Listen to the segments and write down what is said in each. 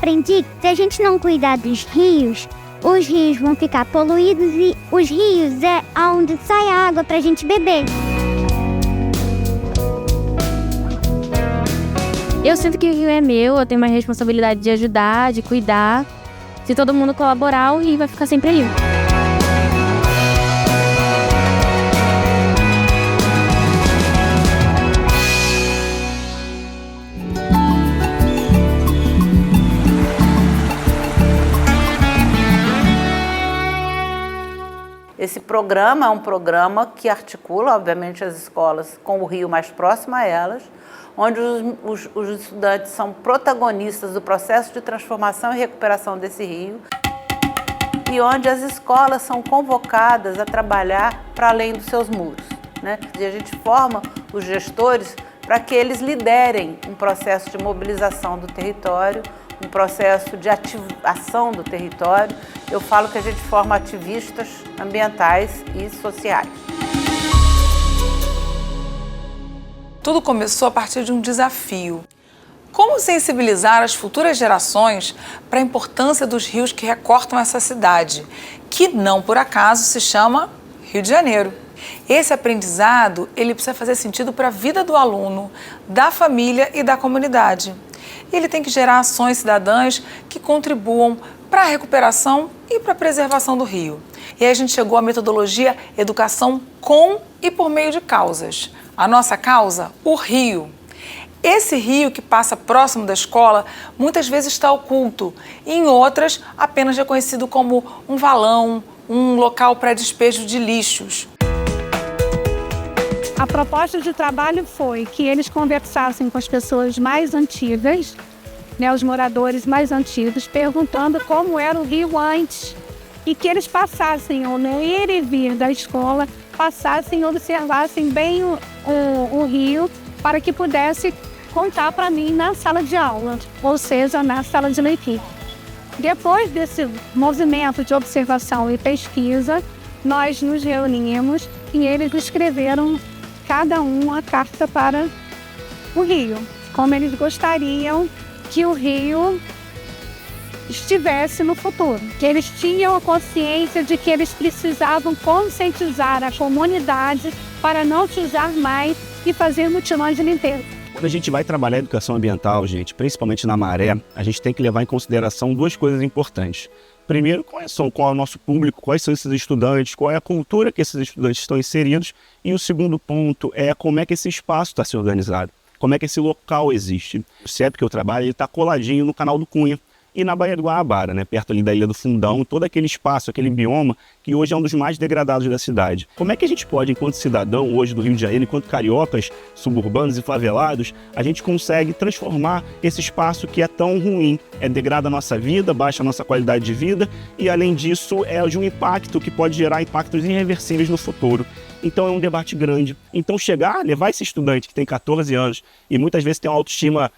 aprendi que se a gente não cuidar dos rios, os rios vão ficar poluídos e os rios é onde sai a água pra gente beber. Eu sinto que o rio é meu, eu tenho uma responsabilidade de ajudar, de cuidar. Se todo mundo colaborar, o rio vai ficar sempre limpo. Esse programa é um programa que articula, obviamente, as escolas com o rio mais próximo a elas, onde os estudantes são protagonistas do processo de transformação e recuperação desse rio e onde as escolas são convocadas a trabalhar para além dos seus muros, né? E a gente forma os gestores para que eles liderem um processo de mobilização do território, um processo de ativação do território. Eu falo que a gente forma ativistas ambientais e sociais. Tudo começou a partir de um desafio. Como sensibilizar as futuras gerações para a importância dos rios que recortam essa cidade, que não por acaso se chama Rio de Janeiro? Esse aprendizado, ele precisa fazer sentido para a vida do aluno, da família e da comunidade. Ele tem que gerar ações cidadãs que contribuam para a recuperação e para a preservação do rio. E aí a gente chegou à metodologia Educação com e por meio de causas. A nossa causa, o rio. Esse rio que passa próximo da escola muitas vezes está oculto e em outras apenas reconhecido como um valão, um local para despejo de lixos. A proposta de trabalho foi que eles conversassem com as pessoas mais antigas, né, os moradores mais antigos, perguntando como era o rio antes. E que eles passassem, ao ir e vir da escola, passassem e observassem bem o rio para que pudesse contar para mim na sala de aula, ou seja, na sala de leitura. Depois desse movimento de observação e pesquisa, nós nos reunimos e eles escreveram cada um a carta para o rio, como eles gostariam que o rio estivesse no futuro, que eles tinham a consciência de que eles precisavam conscientizar a comunidade para não se usar mais e fazer mutirões de limpeza. Quando a gente vai trabalhar educação ambiental, gente, principalmente na maré, a gente tem que levar em consideração duas coisas importantes. Primeiro, qual é o nosso público, quais são esses estudantes, qual é a cultura que esses estudantes estão inseridos. E o segundo ponto é como é que esse espaço está se organizado, como é que esse local existe. O CEP que eu trabalho, ele está coladinho no canal do Cunha e na Baía do Guanabara, né, perto ali da Ilha do Fundão, todo aquele espaço, aquele bioma que hoje é um dos mais degradados da cidade. Como é que a gente pode, enquanto cidadão hoje do Rio de Janeiro, enquanto cariocas, suburbanos e favelados, a gente consegue transformar esse espaço que é tão ruim, degrada a nossa vida, baixa a nossa qualidade de vida e, além disso, é de um impacto que pode gerar impactos irreversíveis no futuro. Então é um debate grande. Então levar esse estudante que tem 14 anos e muitas vezes tem uma autoestima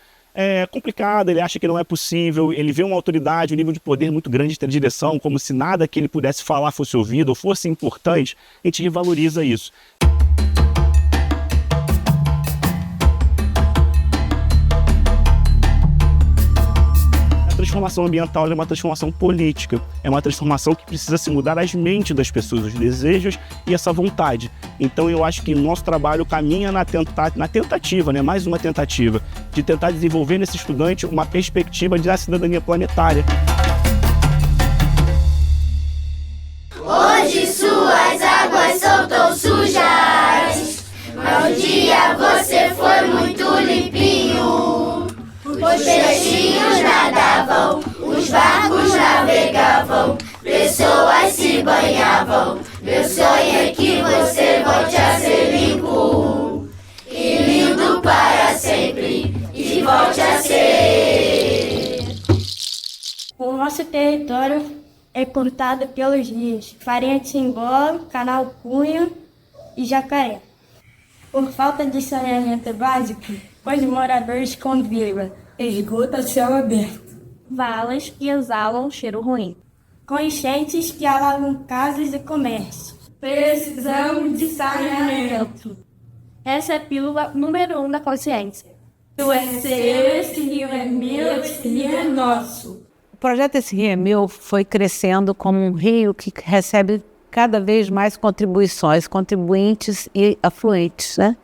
complicada, ele acha que não é possível, ele vê uma autoridade, um nível de poder muito grande de ter direção, como se nada que ele pudesse falar fosse ouvido ou fosse importante, a gente revaloriza isso. A transformação ambiental é uma transformação política, é uma transformação que precisa se mudar as mentes das pessoas, os desejos e essa vontade. Então eu acho que o nosso trabalho caminha na tentativa, né, mais uma tentativa, de tentar desenvolver nesse estudante uma perspectiva de cidadania planetária. Hoje suas águas são tão sujas, mas um dia você foi muito limpinho. Os peixinhos nadavam, os barcos navegavam, pessoas se banhavam. Meu sonho é que você volte a ser limpo e lindo para sempre, e volte a ser. O nosso território é cortado pelos rios Farinha de Timbó, Canal Cunha e Jacaré. Por falta de saneamento básico, os moradores convivem esgoto a céu aberto, Valas que exalam cheiro ruim, com enchentes que alagam casas e comércio. Precisamos de saneamento. Essa é a pílula número 1 da consciência. Tu é seu, esse rio é meu, esse rio é nosso. O projeto Esse Rio é Meu foi crescendo como um rio que recebe cada vez mais contribuições, contribuintes e afluentes, né?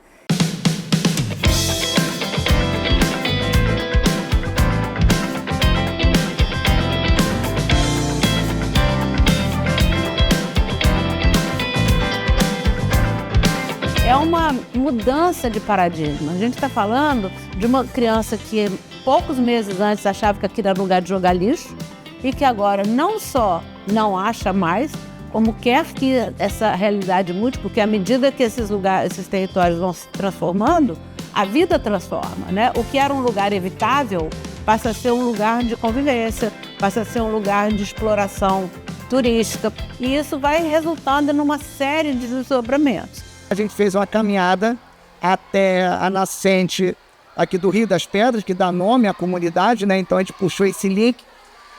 É uma mudança de paradigma. A gente está falando de uma criança que poucos meses antes achava que aquilo era lugar de jogar lixo e que agora não só não acha mais, como quer que essa realidade mude, porque à medida que esses lugares, esses territórios vão se transformando, a vida transforma, né? O que era um lugar evitável passa a ser um lugar de convivência, passa a ser um lugar de exploração turística, e isso vai resultando numa série de desdobramentos. A gente fez uma caminhada até a nascente aqui do Rio das Pedras, que dá nome à comunidade, né? Então a gente puxou esse link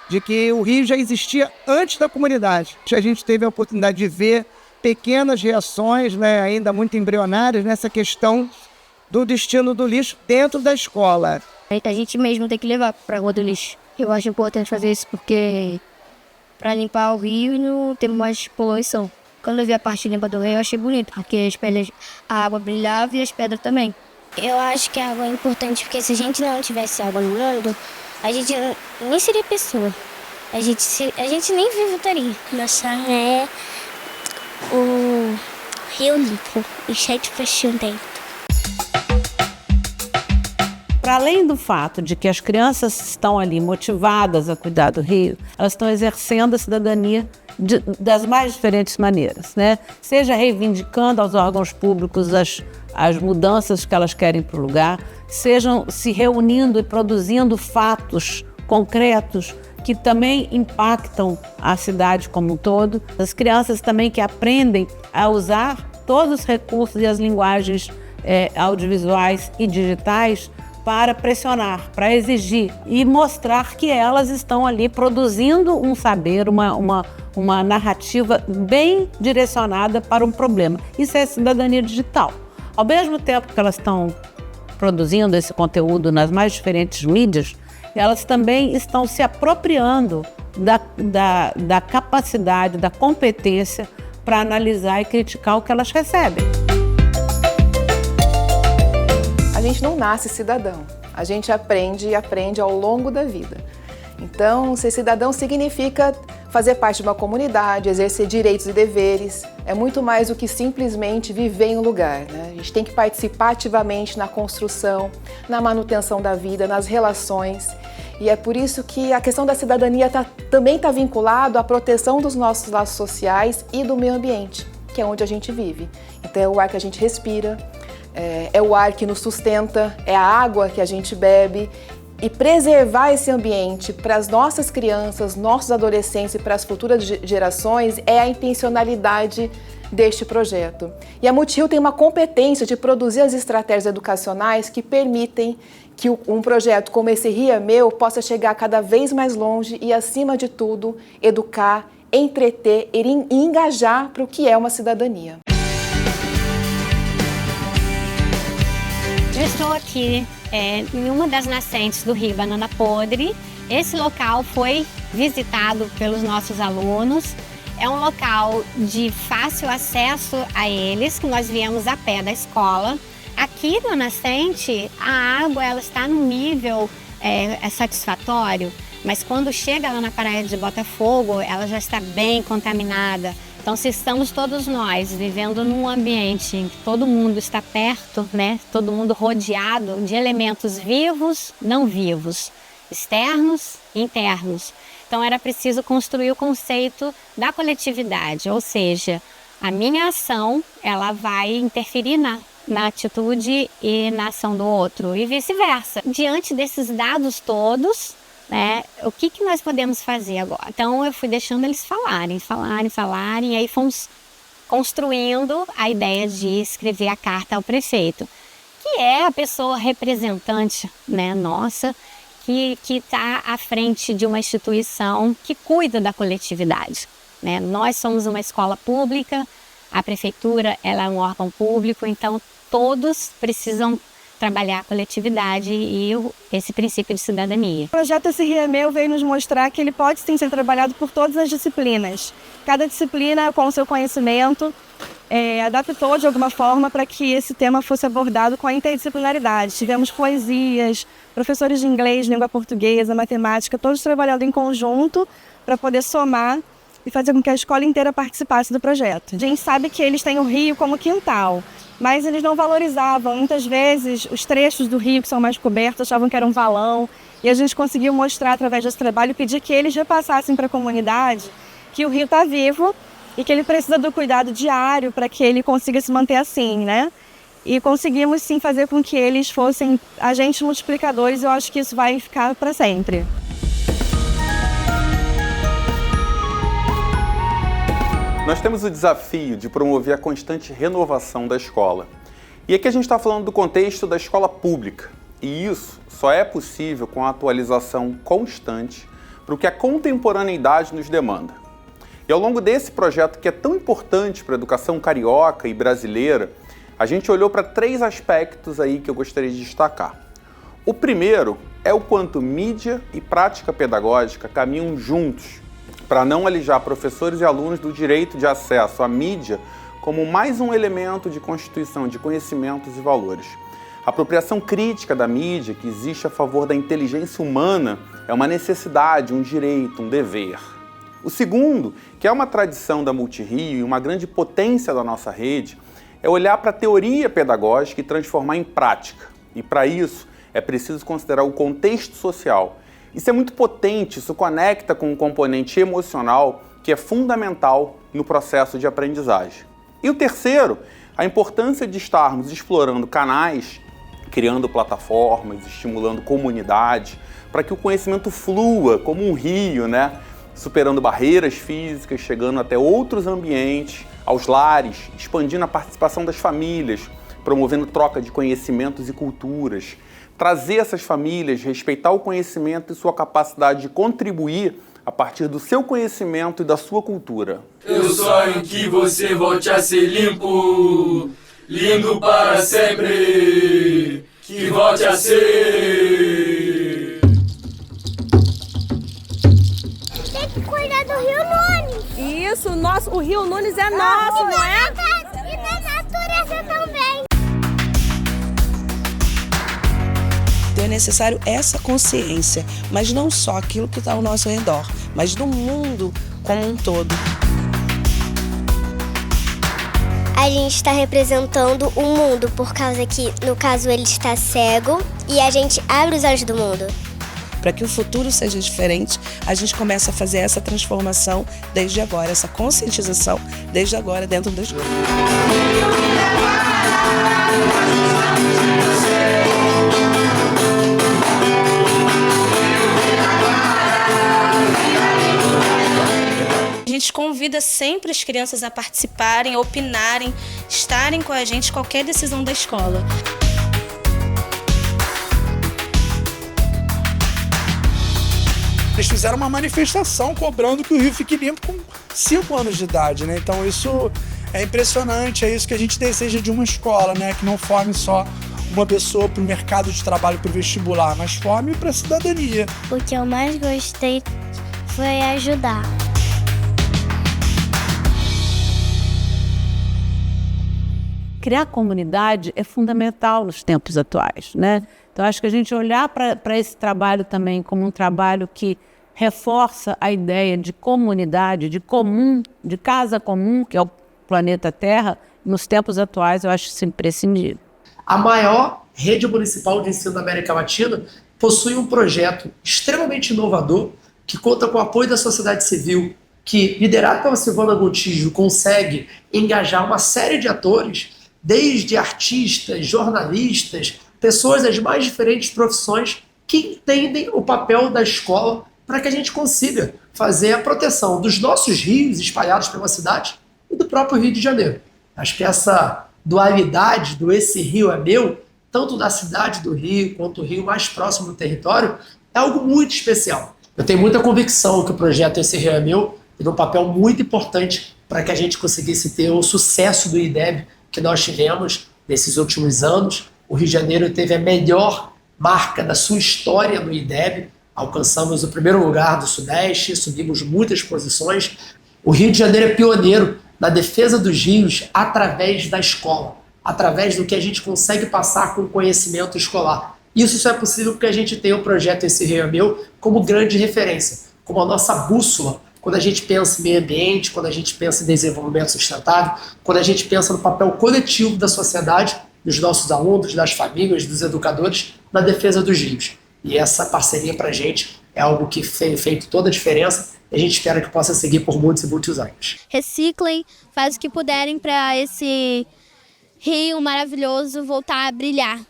de que o rio já existia antes da comunidade. A gente teve a oportunidade de ver pequenas reações, né, ainda muito embrionárias, nessa questão do destino do lixo dentro da escola. A gente mesmo tem que levar para a rua do lixo. Eu acho importante fazer isso porque para limpar o rio e não ter mais poluição. Quando eu vi a parte limpa do rio, eu achei bonito, porque as pedras, a água brilhava e as pedras também. Eu acho que a água é importante, porque se a gente não tivesse água no mundo, a gente nem seria pessoa. A gente nem viveria. Meu sonho é o rio limpo e cheio de peixinho dentro. Para além do fato de que as crianças estão ali motivadas a cuidar do rio, elas estão exercendo a cidadania das mais diferentes maneiras, né? Seja reivindicando aos órgãos públicos as mudanças que elas querem para o lugar, sejam se reunindo e produzindo fatos concretos que também impactam a cidade como um todo. As crianças também que aprendem a usar todos os recursos e as linguagens audiovisuais e digitais para pressionar, para exigir e mostrar que elas estão ali produzindo um saber, uma narrativa bem direcionada para um problema. Isso é cidadania digital. Ao mesmo tempo que elas estão produzindo esse conteúdo nas mais diferentes mídias, elas também estão se apropriando da capacidade, da competência para analisar e criticar o que elas recebem. A gente não nasce cidadão, a gente aprende e aprende ao longo da vida. Então, ser cidadão significa fazer parte de uma comunidade, exercer direitos e deveres. É muito mais do que simplesmente viver em um lugar, né? A gente tem que participar ativamente na construção, na manutenção da vida, nas relações. E é por isso que a questão da cidadania também está vinculado à proteção dos nossos laços sociais e do meio ambiente, que é onde a gente vive. Então, é o ar que a gente respira, é o ar que nos sustenta, é a água que a gente bebe. E preservar esse ambiente para as nossas crianças, nossos adolescentes e para as futuras gerações é a intencionalidade deste projeto. E a Multirio tem uma competência de produzir as estratégias educacionais que permitem que um projeto como esse Rio é Meu possa chegar cada vez mais longe e, acima de tudo, educar, entreter e engajar para o que é uma cidadania. Eu estou aqui em uma das nascentes do Rio Banana Podre. Esse local foi visitado pelos nossos alunos. É um local de fácil acesso a eles, que nós viemos a pé da escola. Aqui na nascente, a água ela está num nível satisfatório, mas quando chega lá na praia de Botafogo, ela já está bem contaminada. Então, se estamos todos nós vivendo num ambiente em que todo mundo está perto, né? Todo mundo rodeado de elementos vivos, não vivos, externos e internos. Então, era preciso construir o conceito da coletividade, ou seja, a minha ação ela vai interferir na atitude e na ação do outro e vice-versa. Diante desses dados todos, né, o que nós podemos fazer agora? Então eu fui deixando eles falarem, e aí fomos construindo a ideia de escrever a carta ao prefeito, que é a pessoa representante, né, nossa, que está à frente de uma instituição que cuida da coletividade, né? Nós somos uma escola pública, a prefeitura ela é um órgão público, então todos precisam trabalhar a coletividade e esse princípio de cidadania. O projeto Esse Rio é Meu veio nos mostrar que ele pode sim ser trabalhado por todas as disciplinas. Cada disciplina, com o seu conhecimento, adaptou de alguma forma para que esse tema fosse abordado com a interdisciplinaridade. Tivemos poesias, professores de inglês, língua portuguesa, matemática, todos trabalhando em conjunto para poder somar e fazer com que a escola inteira participasse do projeto. A gente sabe que eles têm o rio como quintal, mas eles não valorizavam. Muitas vezes, os trechos do rio que são mais cobertos achavam que era um valão, e a gente conseguiu mostrar através desse trabalho, pedir que eles repassassem para a comunidade que o rio está vivo e que ele precisa do cuidado diário para que ele consiga se manter assim, né? E conseguimos sim fazer com que eles fossem agentes multiplicadores, e eu acho que isso vai ficar para sempre. Nós temos o desafio de promover a constante renovação da escola. E aqui a gente está falando do contexto da escola pública. E isso só é possível com a atualização constante para o que a contemporaneidade nos demanda. E ao longo desse projeto, que é tão importante para a educação carioca e brasileira, a gente olhou para 3 aspectos aí que eu gostaria de destacar. O primeiro é o quanto mídia e prática pedagógica caminham juntos, para não alijar professores e alunos do direito de acesso à mídia como mais um elemento de constituição de conhecimentos e valores. A apropriação crítica da mídia, que existe a favor da inteligência humana, é uma necessidade, um direito, um dever. O segundo, que é uma tradição da Multirio e uma grande potência da nossa rede, é olhar para a teoria pedagógica e transformar em prática. E para isso, é preciso considerar o contexto social. Isso é muito potente, isso conecta com um componente emocional que é fundamental no processo de aprendizagem. E o terceiro, a importância de estarmos explorando canais, criando plataformas, estimulando comunidade, para que o conhecimento flua como um rio, né? Superando barreiras físicas, chegando até outros ambientes, aos lares, expandindo a participação das famílias, promovendo troca de conhecimentos e culturas. Trazer essas famílias, respeitar o conhecimento e sua capacidade de contribuir a partir do seu conhecimento e da sua cultura. Eu sonho que você volte a ser limpo, lindo para sempre, que volte a ser. Tem que cuidar do Rio Nunes. Isso, o Rio Nunes é nosso, não é? E da natureza também. Então é necessário essa consciência, mas não só aquilo que está ao nosso redor, mas do mundo como um todo. A gente está representando o mundo por causa que, no caso, ele está cego e a gente abre os olhos do mundo. Para que o futuro seja diferente, a gente começa a fazer essa transformação desde agora, essa conscientização desde agora dentro da escola. A gente convida sempre as crianças a participarem, a opinarem, estarem com a gente em qualquer decisão da escola. Eles fizeram uma manifestação cobrando que o Rio fique limpo com 5 anos de idade, né? Então isso é impressionante, é isso que a gente deseja de uma escola, né? Que não forme só uma pessoa para o mercado de trabalho, para o vestibular, mas forme para a cidadania. O que eu mais gostei foi ajudar. Criar comunidade é fundamental nos tempos atuais, né? Então, acho que a gente olhar para esse trabalho também como um trabalho que reforça a ideia de comunidade, de comum, de casa comum, que é o planeta Terra, nos tempos atuais, eu acho isso imprescindível. A maior rede municipal de ensino da América Latina possui um projeto extremamente inovador que conta com o apoio da sociedade civil, que, liderado pela Silvana Gontijo, consegue engajar uma série de atores, desde artistas, jornalistas, pessoas das mais diferentes profissões que entendem o papel da escola para que a gente consiga fazer a proteção dos nossos rios espalhados pela cidade e do próprio Rio de Janeiro. Acho que essa dualidade do Esse Rio é Meu, tanto da cidade do Rio quanto do Rio mais próximo do território, é algo muito especial. Eu tenho muita convicção que o projeto Esse Rio é Meu teve um papel muito importante para que a gente conseguisse ter o sucesso do IDEB que nós tivemos nesses últimos anos O Rio de Janeiro teve a melhor marca da sua história no IDEB, alcançamos o primeiro lugar do Sudeste, subimos muitas posições. O Rio de Janeiro é pioneiro na defesa dos rios através da escola, através do que a gente consegue passar com conhecimento escolar. Isso só é possível porque a gente tem o projeto Esse Rio é Meu como grande referência, como a nossa bússola, quando a gente pensa em meio ambiente, quando a gente pensa em desenvolvimento sustentável, quando a gente pensa no papel coletivo da sociedade, dos nossos alunos, das famílias, dos educadores, na defesa dos rios. E essa parceria para a gente é algo que tem feito toda a diferença e a gente espera que possa seguir por muitos e muitos anos. Reciclem, faz o que puderem para esse rio maravilhoso voltar a brilhar.